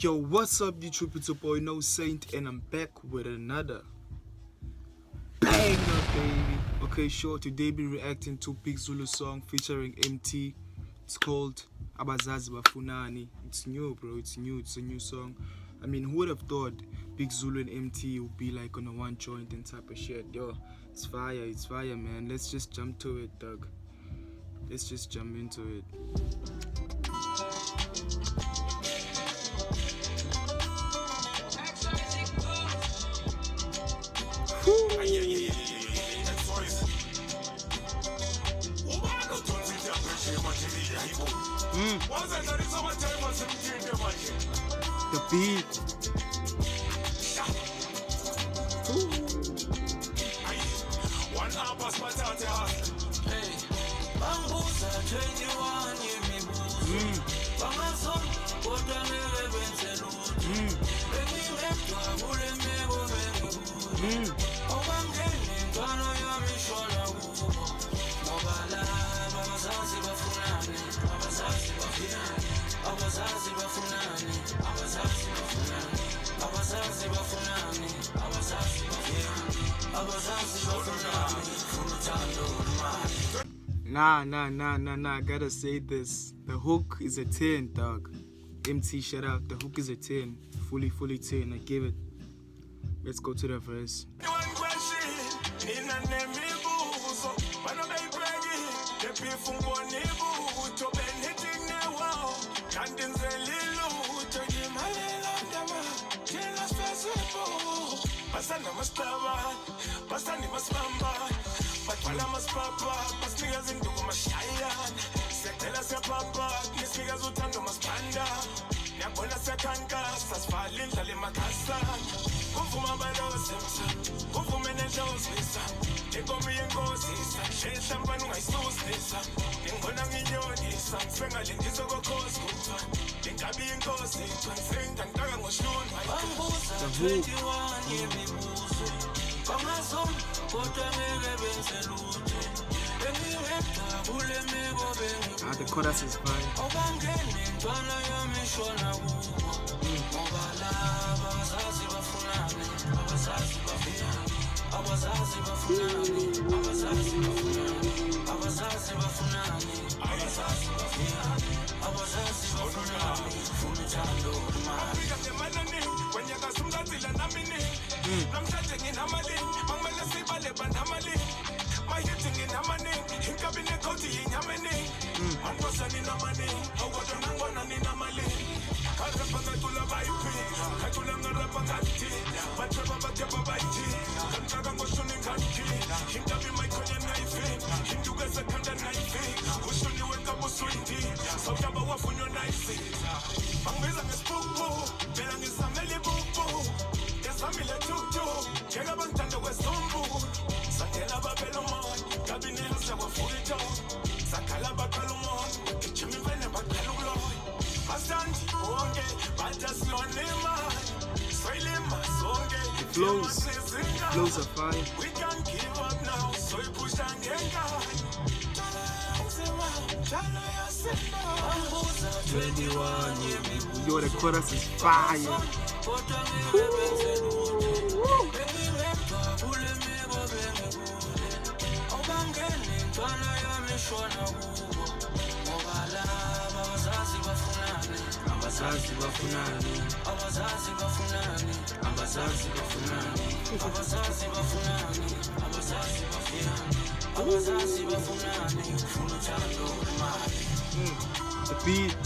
Yo, what's up YouTube? It's your boy No Saint and I'm back with another banger, baby. Okay, sure, today be reacting to Big Zulu song featuring MT. It's called Abazazi Bafunani. It's new, bro. It's new. It's a new song. I mean, who would have thought Big Zulu and MT would be like on a one joint and type of shit? Yo, it's fire, man. Let's just jump to it, dog. Let's just jump into it. The beat. Nah, I gotta say this. The hook is a 10, dog. MT, shut up. The hook is a 10. Fully 10. I give it. Let's go to the verse. The chorus is fine. Flows are fine. We can't give up now, so we push and get down. 21, yo, the chorus is fire. The beat.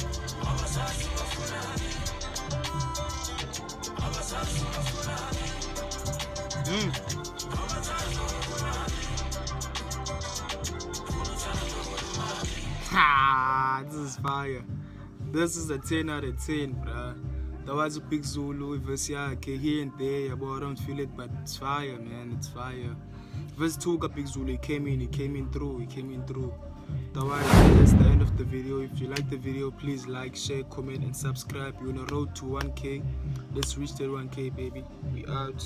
This is fire. This is a 10 out of 10, bruh. That was a Big Zulu verse, yeah, okay, here and there, but I don't feel it, but it's fire, man, it's fire. Verse 2 got Big Zulu, he came in through. Otherwise, that's the end of the video. If you like the video, please like, share, comment, and subscribe. We're on the road to 1K. Let's reach that 1K, baby. We out.